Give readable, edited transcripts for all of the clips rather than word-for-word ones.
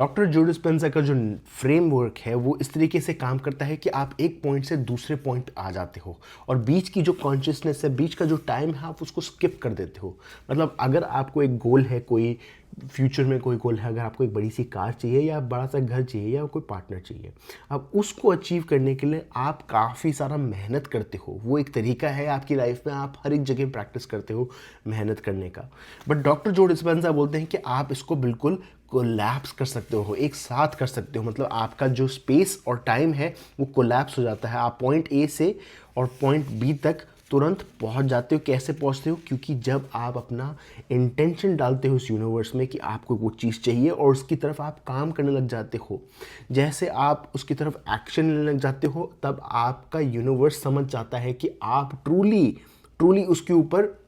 Doctor जो Dispenza का जो फ्रेमवर्क है वो इस तरीके से काम करता है कि आप एक पॉइंट से दूसरे पॉइंट पे आ जाते हो और बीच की जो कॉन्शियसनेस है, बीच का जो टाइम है, आप उसको स्किप कर देते हो। मतलब अगर आपको एक गोल है, कोई फ्यूचर में कोई गोल है, अगर आपको एक बड़ी सी कार चाहिए या बड़ा सा घर चाहिए या कोई पार्टनर चाहिए, अब उसको अचीव करने के लिए आप काफ़ी सारा मेहनत करते हो। वो एक तरीका है आपकी लाइफ में, आप हर एक जगह प्रैक्टिस करते हो मेहनत करने का। बट डॉक्टर जो डिस्पेंजा बोलते हैं कि आप इसको बिल्कुल कोलैप्स कर सकते हो, एक साथ कर सकते हो। मतलब आपका जो स्पेस और टाइम है वो कोलैप्स हो जाता है। आप पॉइंट ए से और पॉइंट बी तक तुरंत पहुंच जाते हो। कैसे पहुंचते हो? क्योंकि जब आप अपना इंटेंशन डालते हो इस यूनिवर्स में कि आपको वो चीज़ चाहिए और उसकी तरफ आप काम करने लग जाते हो, जैसे आप उसकी तरफ एक्शन लेने लग जाते हो, तब आपका यूनिवर्स समझ जाता है कि आप ट्रूली ट्रूली उसके ऊपर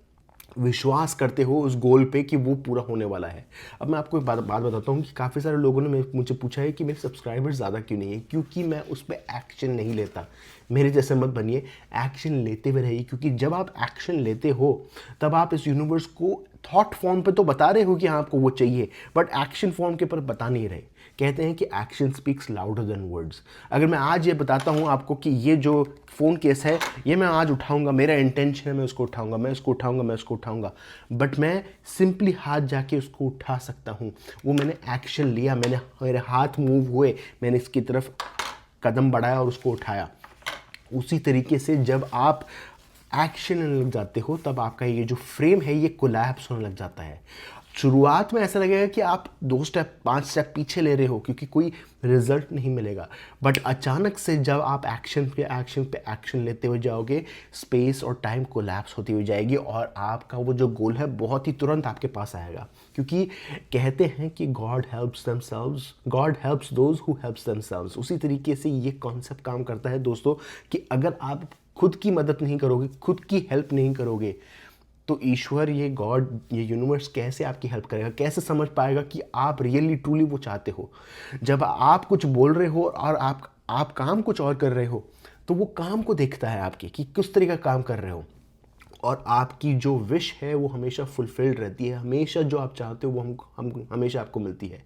विश्वास करते हो, उस गोल पे कि वो पूरा होने वाला है। अब मैं आपको एक बात बताता हूँ कि काफ़ी सारे लोगों ने मुझे पूछा है कि मेरे सब्सक्राइबर्स ज़्यादा क्यों नहीं है, क्योंकि मैं उस पर एक्शन नहीं लेता। मेरे जैसे मत बनिए, एक्शन लेते हुए रहिए, क्योंकि जब आप एक्शन लेते हो तब आप इस यूनिवर्स को थॉट फॉर्म पे तो बता रहे हो कि हाँ आपको वो चाहिए, बट एक्शन फॉर्म के पर बता नहीं रहे। कहते हैं कि action speaks louder than words. अगर मैं आज ये बताता हूँ आपको कि ये जो फ़ोन केस है ये मैं आज उठाऊंगा, मेरा इंटेंशन है मैं उसको उठाऊंगा, मैं उसको उठाऊंगा, मैं उसको उठाऊंगा, बट मैं सिंपली हाथ जाके उसको उठा सकता हूँ। वो मैंने एक्शन लिया, मेरे हाथ मूव हुए, मैंने इसकी तरफ कदम बढ़ाया और उसको उठाया। उसी तरीके से जब आप एक्शन लेने लग जाते हो तब आपका ये जो फ्रेम है ये कोलैप्स होने लग जाता है। शुरुआत में ऐसा लगेगा कि आप 2 स्टेप 5 स्टेप पीछे ले रहे हो क्योंकि कोई रिजल्ट नहीं मिलेगा, बट अचानक से जब आप एक्शन पे एक्शन लेते हुए जाओगे, स्पेस और टाइम कोलैप्स होती हुई जाएगी और आपका वो जो गोल है बहुत ही तुरंत आपके पास आएगा। क्योंकि कहते हैं कि God helps those who helps themselves. उसी तरीके से ये कॉन्सेप्ट काम करता है दोस्तों कि अगर आप खुद की मदद नहीं करोगे, खुद की हेल्प नहीं करोगे, तो ईश्वर, ये गॉड, ये यूनिवर्स कैसे आपकी हेल्प करेगा? कैसे समझ पाएगा कि आप रियली ट्रूली वो चाहते हो? जब आप कुछ बोल रहे हो और आप काम कुछ और कर रहे हो, तो वो काम को देखता है आपके कि किस तरह का काम कर रहे हो, और आपकी जो विश है वो हमेशा फुलफिल्ड रहती है। हमेशा जो आप चाहते हो वो हम हमेशा आपको मिलती है।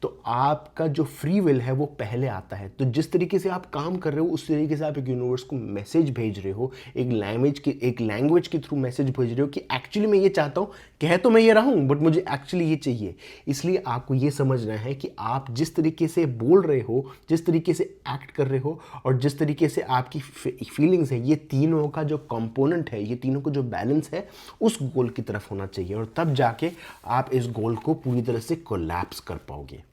तो आपका जो फ्री विल है वो पहले आता है। तो जिस तरीके से आप काम कर रहे हो उस तरीके से आप एक यूनिवर्स को मैसेज भेज रहे हो, एक लैंग्वेज के थ्रू मैसेज भेज रहे हो कि एक्चुअली मैं ये चाहता हूँ, कह तो मैं ये रहा हूँ बट मुझे एक्चुअली ये चाहिए। इसलिए आपको ये समझना है कि आप जिस तरीके से बोल रहे हो, जिस तरीके से एक्ट कर रहे हो और जिस तरीके से आपकी फीलिंग्स है, ये तीनों का जो कंपोनेंट है, ये तीनों का जो बैलेंस है, उस गोल की तरफ होना चाहिए, और तब जाके आप इस गोल को पूरी तरह से कोलैप्स कर पाओगे।